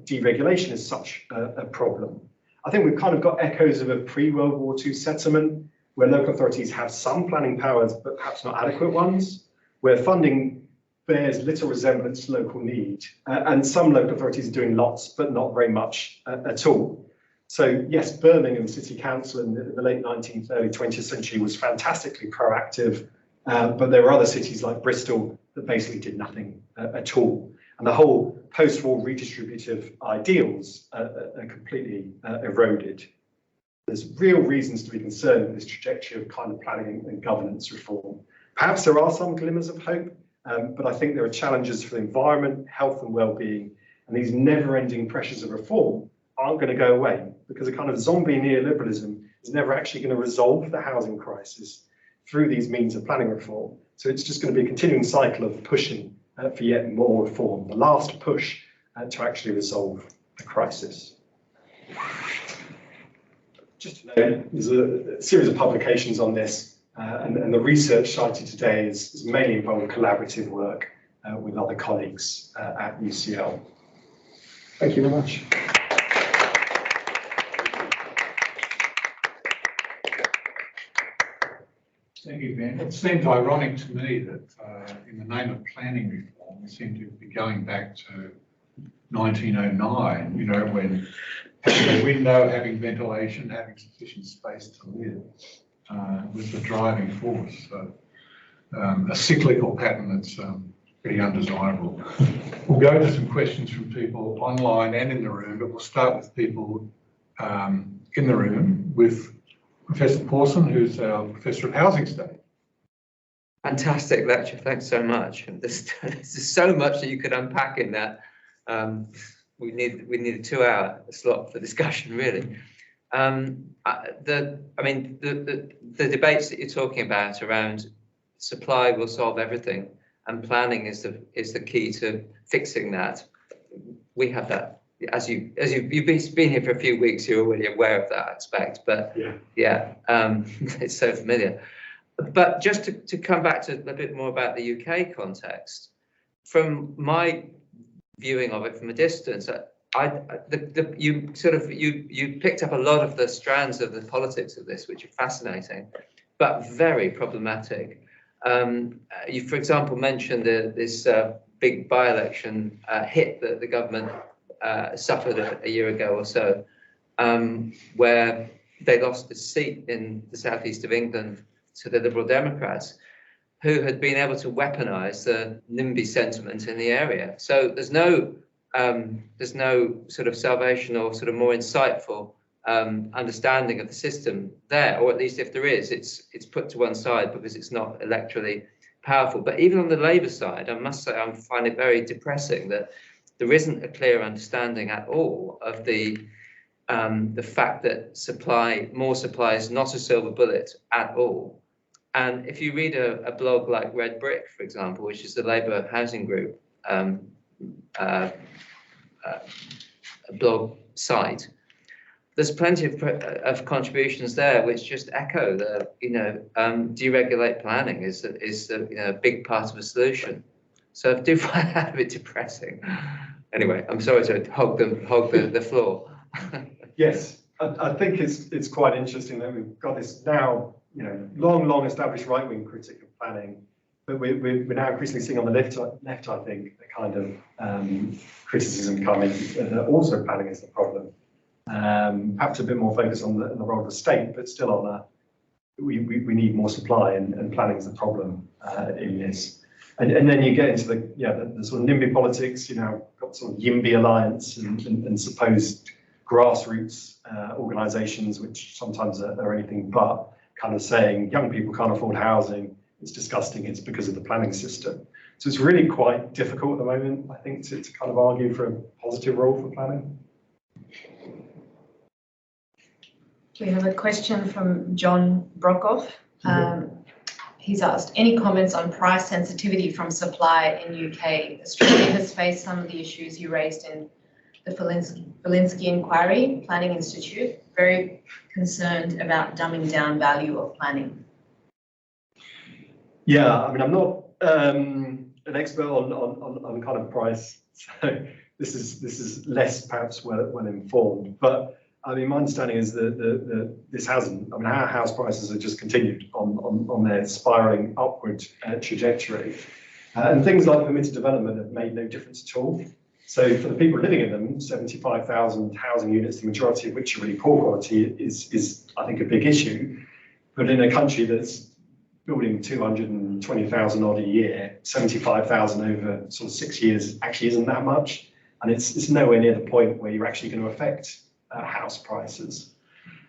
deregulation is such a problem. I think we've kind of got echoes of a pre-World War II settlement, where local authorities have some planning powers, but perhaps not adequate ones, where funding bears little resemblance to local need, and some local authorities are doing lots, but not very much at all. So yes, Birmingham City Council in the late 19th, early 20th century was fantastically proactive, but there were other cities like Bristol that basically did nothing at all. And the whole post-war redistributive ideals are completely eroded. There's real reasons to be concerned with this trajectory of kind of planning and governance reform. Perhaps there are some glimmers of hope, but I think there are challenges for the environment, health and well-being, and these never-ending pressures of reform aren't going to go away, because a kind of zombie neoliberalism is never actually going to resolve the housing crisis through these means of planning reform. So it's just going to be a continuing cycle of pushing for yet more reform, the last push to actually resolve the crisis. Just to note, there's a series of publications on this, and the research cited today is mainly involved collaborative work with other colleagues at UCL. Thank you very much. Thank you, Ben. It seems ironic to me that in the name of planning reform, we seem to be going back to 1909, you know, when having a window, having ventilation, having sufficient space to live was the driving force. So, a cyclical pattern that's pretty undesirable. We'll go to some questions from people online and in the room, but we'll start with people in the room with Professor Pawson, who's our Professor of Housing Study. Fantastic lecture, thanks so much. There's so much that you could unpack in that. We need a 2-hour slot for discussion, really. The debates that you're talking about around supply will solve everything, and planning is the key to fixing that. We have that. As you've been here for a few weeks, you're already aware of that, I expect. But yeah, it's so familiar. But just to come back to a bit more about the UK context, from my viewing of it from a distance, you picked up a lot of the strands of the politics of this, which are fascinating, but very problematic. You, for example, mentioned this big by-election hit that the government suffered a year ago or so, where they lost a seat in the southeast of England to the Liberal Democrats, who had been able to weaponize the NIMBY sentiment in the area. So there's no sort of salvation or sort of more insightful understanding of the system there, or at least if there is, it's put to one side because it's not electorally powerful. But even on the Labour side, I must say I find it very depressing that there isn't a clear understanding at all of the fact that more supply is not a silver bullet at all, And if you read a blog like Red Brick, for example, which is the Labour housing group a blog site, there's plenty of contributions there which just echo the, deregulate planning is a big part of the solution. So I do find that a bit depressing. Anyway, I'm sorry to hog the floor. Yes, I think it's quite interesting that we've got this now, long established right-wing critic of planning, but we're now increasingly seeing on the left, I think, the kind of criticism coming that also planning is the problem. Perhaps a bit more focus on the role of the state, but still on that, we need more supply, and planning is the problem in this. And then you get into the sort of NIMBY politics, got sort of YIMBY alliance and supposed grassroots organisations, which sometimes are anything but, kind of saying young people can't afford housing, it's disgusting, it's because of the planning system. So it's really quite difficult at the moment, I think, to kind of argue for a positive role for planning. We have a question from John Brokoff. He's asked, any comments on price sensitivity from supply in UK? Australia has faced some of the issues you raised in the Valinsky Inquiry, Planning Institute, very concerned about dumbing down value of planning. Yeah, I mean, I'm not an expert on kind of price, so this is less perhaps well informed. But I mean, my understanding is that this hasn't. I mean, our house prices have just continued on their spiralling upward trajectory, and things like permitted development have made no difference at all. So for the people living in them, 75,000 housing units, the majority of which are really poor quality, is I think a big issue. But in a country that's building 220,000 odd a year, 75,000 over sort of 6 years actually isn't that much, and it's nowhere near the point where you're actually going to affect house prices.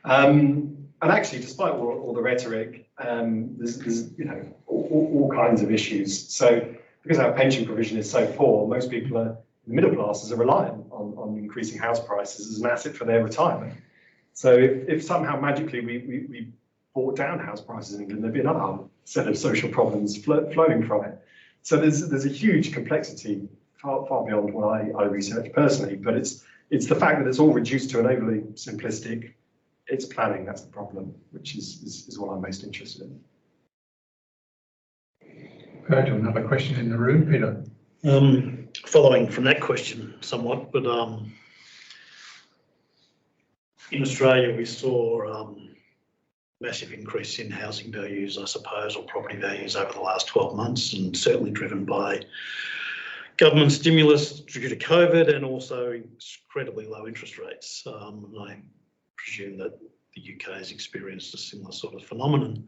And actually, despite all the rhetoric, there's all kinds of issues. So because our pension provision is so poor, most people are, the middle classes are reliant on increasing house prices as an asset for their retirement. So if somehow magically we brought down house prices in England, there'd be another set of social problems flowing from it. So there's a huge complexity far beyond what I research personally, but it's the fact that it's all reduced to an overly simplistic, it's planning, that's the problem, which is what I'm most interested in. Go to another question in the room, Peter. Following from that question somewhat, but in Australia we saw massive increase in housing values, I suppose, or property values over the last 12 months, and certainly driven by government stimulus due to COVID and also incredibly low interest rates. And I presume that the UK has experienced a similar sort of phenomenon.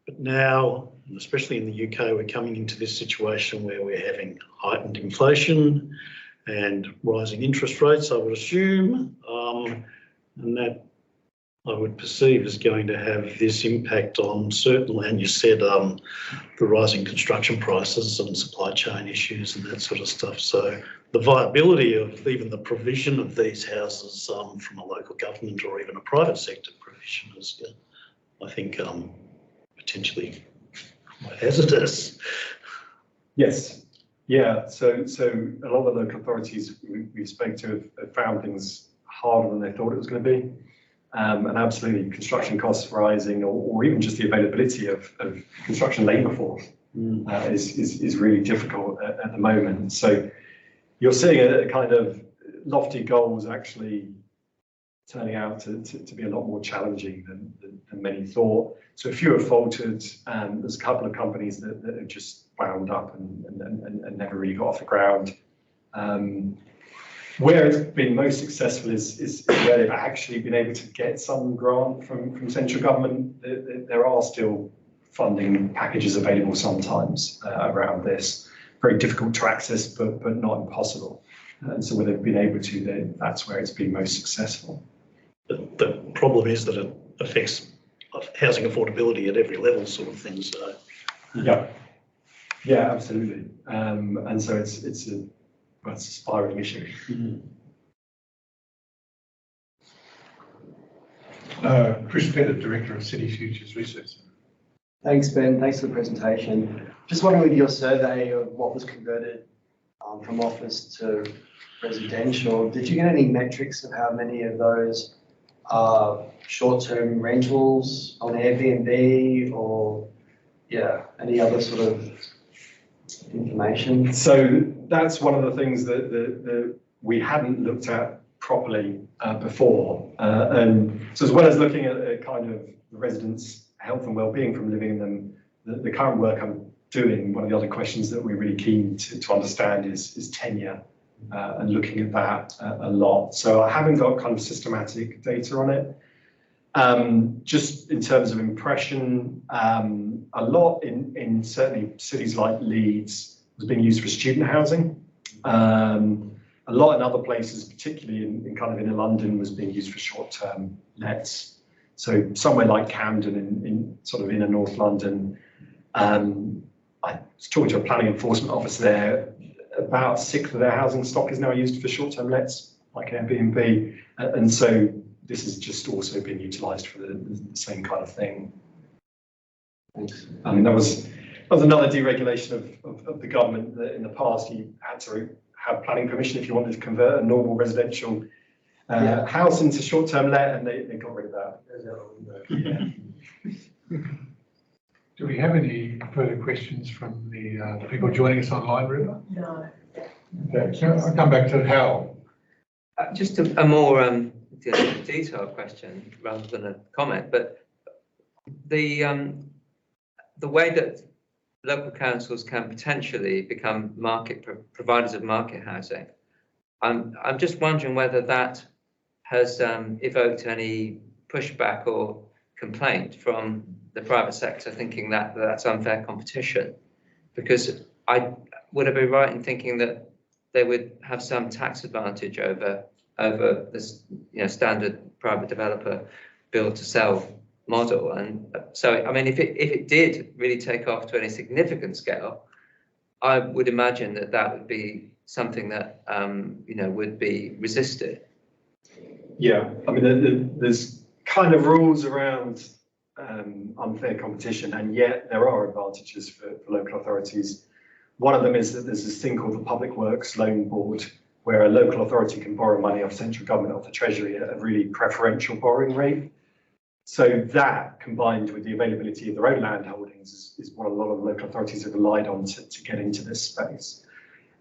But now, especially in the UK, we're coming into this situation where we're having heightened inflation and rising interest rates, I would assume, and that I would perceive is going to have this impact on certainly, and you said the rising construction prices and supply chain issues and that sort of stuff. So the viability of even the provision of these houses from a local government or even a private sector provision is, I think, potentially quite hazardous. Yes. Yeah. So a lot of the local authorities we spoke to have found things harder than they thought it was going to be. And absolutely, construction costs rising, or even just the availability of construction labour force is really difficult at the moment. So you're seeing a kind of lofty goals actually turning out to be a lot more challenging than many thought. So a few have faltered. There's a couple of companies that have just wound up and never really got off the ground. Where it's been most successful is where they've actually been able to get some grant from central government. There are still funding packages available sometimes around this. Very difficult to access, but not impossible. And so where they've been able to, that's where it's been most successful. The problem is that it affects housing affordability at every level, sort of thing. So yeah, absolutely. And so it's a spiralling issue. Chris Pettit, Director of City Futures Research. Thanks, Ben. Thanks for the presentation. Just wondering, with your survey of what was converted from office to residential, did you get any metrics of how many of those are short-term rentals on Airbnb or, yeah, any other sort of information? So that's one of the things that we hadn't looked at properly before. And so as well as looking at kind of the residents' health and well-being from living in them, the current work I'm doing, one of the other questions that we're really keen to understand is tenure and looking at that a lot. So I haven't got kind of systematic data on it. Just in terms of impression, a lot in certainly cities like Leeds was being used for student housing. A lot in other places, particularly in kind of inner London, was being used for short-term lets. So somewhere like Camden in sort of inner North London, I was talking to a planning enforcement officer there, about 1/6 of their housing stock is now used for short-term lets, like Airbnb. And so this has just also been utilised for the same kind of thing. Thanks. I mean, that was another deregulation of the government that in the past you had to have planning permission if you wanted to convert a normal residential house into short-term let, and they got rid of that. Yeah. Do we have any further questions from the people joining us online, Ruba? No. Okay, so I'll come back to Hal. Just a more detailed question rather than a comment, but the way that local councils can potentially become providers of market housing, I'm just wondering whether that has evoked any pushback or complaint from the private sector, thinking that that's unfair competition, because would I be right in thinking that they would have some tax advantage over this, standard private developer build to sell model? And so, I mean, if it did really take off to any significant scale, I would imagine that would be something that would be resisted. Yeah, I mean, there's kind of rules around unfair competition, and yet there are advantages for local authorities. One of them is that there's this thing called the Public Works Loan Board, where a local authority can borrow money off central government, off the Treasury, at a really preferential borrowing rate. So that, combined with the availability of their own land holdings, is what a lot of local authorities have relied on to get into this space.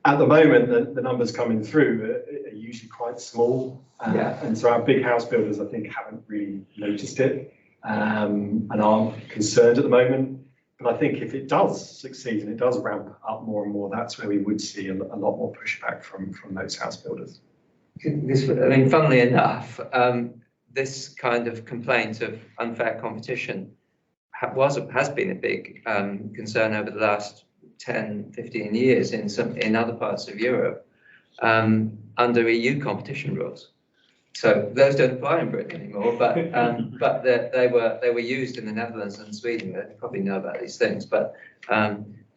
At the moment, the numbers coming through are usually quite small, and so our big house builders, I think, haven't really noticed it and aren't concerned at the moment. But I think if it does succeed and it does ramp up more and more, that's where we would see a lot more pushback from those house builders. Funnily enough, this kind of complaint of unfair competition has been a big concern over the last 10, 15 years in other parts of Europe under EU competition rules. So those don't apply in Britain anymore, but they were used in the Netherlands and Sweden. They probably know about these things, but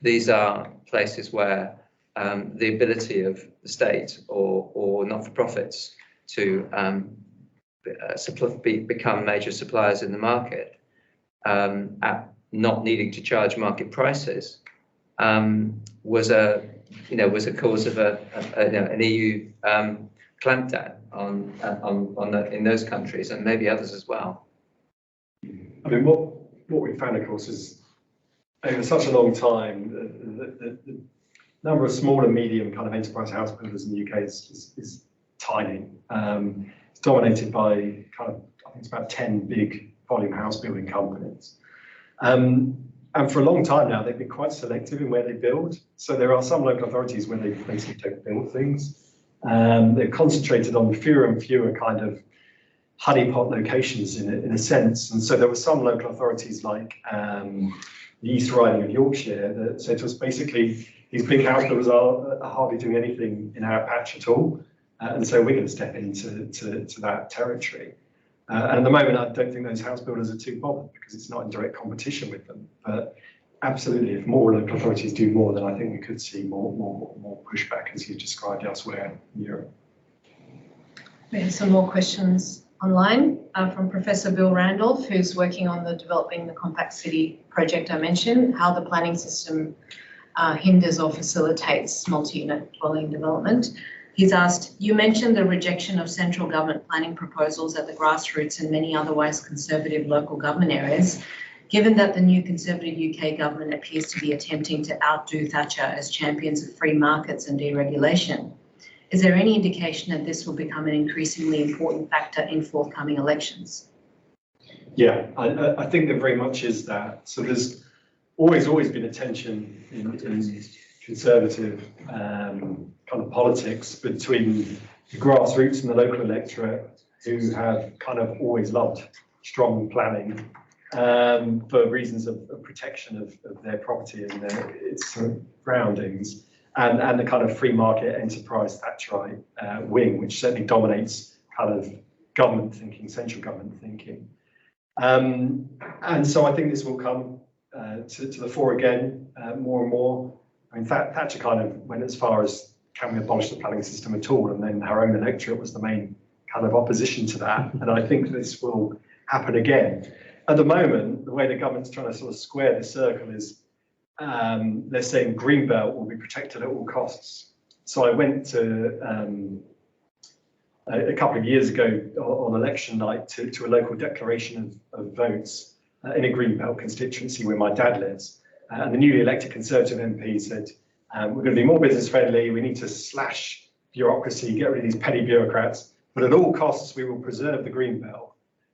these are places where the ability of the state or not-for-profits to become major suppliers in the market at not needing to charge market prices was a cause of an EU clampdown in those countries, and maybe others as well. I mean, what we found, of course, is over such a long time, the number of small and medium kind of enterprise house builders in the UK is tiny. It's dominated by kind of, I think it's about 10 big volume house building companies. And for a long time now, they've been quite selective in where they build. So there are some local authorities where they basically don't build things. They've concentrated on fewer and fewer kind of honeypot locations in a sense. And so there were some local authorities like the East Riding of Yorkshire that said to us, basically, these big house builders are hardly doing anything in our patch at all. And so we're going to step into that territory. And at the moment, I don't think those house builders are too bothered because it's not in direct competition with them. But absolutely, if more local authorities do more, then I think we could see more pushback, as you described elsewhere in Europe. We have some more questions online from Professor Bill Randolph, who's working on the Developing the Compact City project I mentioned, how the planning system hinders or facilitates multi-unit dwelling development. He's asked, you mentioned the rejection of central government planning proposals at the grassroots and many otherwise conservative local government areas. Given that the new Conservative UK government appears to be attempting to outdo Thatcher as champions of free markets and deregulation, is there any indication that this will become an increasingly important factor in forthcoming elections? Yeah, I think there very much is that. So there's always been a tension in conservative kind of politics between the grassroots and the local electorate, who have kind of always loved strong planning for reasons of protection of their property and its surroundings, and the kind of free market enterprise Thatcherite wing, which certainly dominates kind of government thinking, central government thinking. And so I think this will come to the fore again more and more. I mean, Thatcher kind of went as far as, can we abolish the planning system at all? And then her own electorate was the main kind of opposition to that. And I think this will happen again. At the moment, the way the government's trying to sort of square the circle is they're saying Greenbelt will be protected at all costs. So I went to a couple of years ago on election night to a local declaration of votes in a Greenbelt constituency where my dad lives. And the newly elected Conservative MP said, we're going to be more business friendly, we need to slash bureaucracy, get rid of these petty bureaucrats, but at all costs we will preserve the Greenbelt.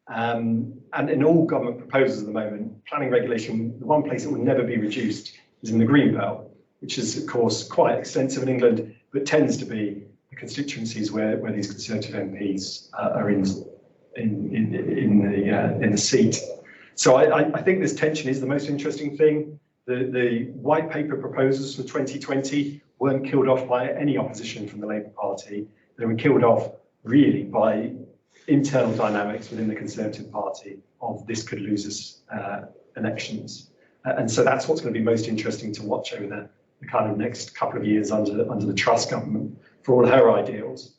And in all government proposals at the moment, planning regulation, the one place it will never be reduced is in the Greenbelt, which is of course quite extensive in England, but tends to be the constituencies where these Conservative MPs are in the seat. So I think this tension is the most interesting thing. The white paper proposals for 2020 weren't killed off by any opposition from the Labour Party. They were killed off really by internal dynamics within the Conservative Party of this could lose us elections. And so that's what's going to be most interesting to watch over the kind of next couple of years under the Truss government for all her ideals.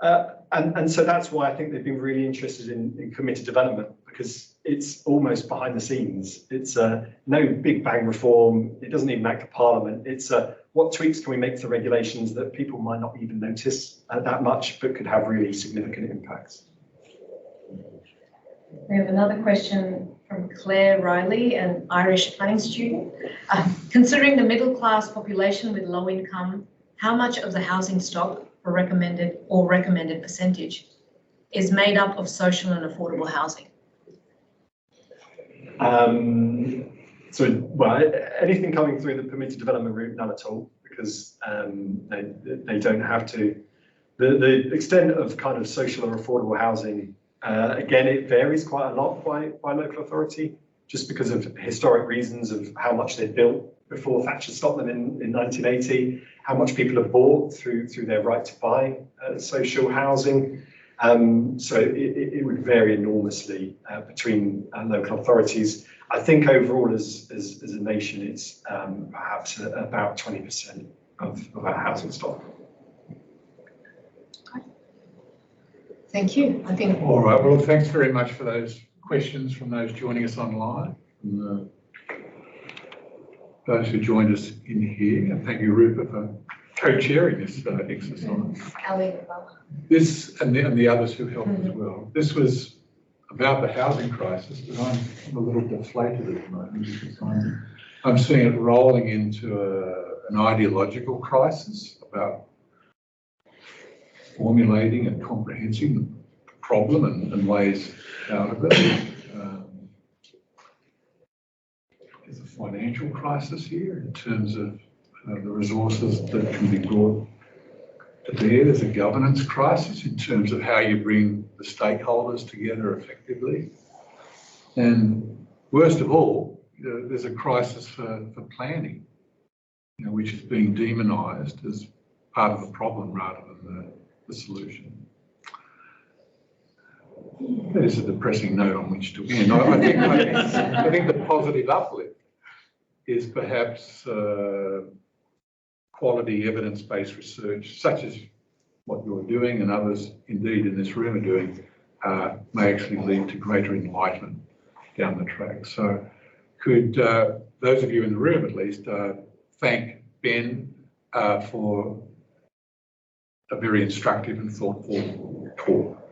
And so that's why I think they've been really interested in committed development, because it's almost behind the scenes. It's no big bang reform. It doesn't even act to Parliament. It's what tweaks can we make to regulations that people might not even notice that much, but could have really significant impacts. We have another question from Claire Riley, an Irish planning student. Considering the middle class population with low income, how much of the housing stock for recommended percentage is made up of social and affordable housing? Well, anything coming through the permitted development route, none at all, because they don't have to. The extent of kind of social or affordable housing, again, it varies quite a lot by local authority, just because of historic reasons of how much they built before Thatcher stopped them in 1980, how much people have bought through their right to buy social housing. So it would vary enormously between local authorities. I think overall as a nation, it's perhaps about 20% of our housing stock. Thank you. I think. All right. Well, thanks very much for those questions from those joining us online, and those who joined us in here. And thank you, Rupert, for co-chairing this exercise. This and the others who helped as well. This was about the housing crisis, but I'm a little deflated at the moment because I'm seeing it rolling into an ideological crisis about formulating and comprehending the problem and ways out of it. There's a financial crisis here in terms of the resources that can be brought to bear. There's a governance crisis in terms of how you bring the stakeholders together effectively. And worst of all, there's a crisis for planning, which is being demonised as part of the problem rather than the solution. That is a depressing note on which to end. I think the positive uplift is perhaps quality evidence-based research, such as what you're doing and others indeed in this room are doing, may actually lead to greater enlightenment down the track. So could those of you in the room at least thank Ben for a very instructive and thoughtful talk.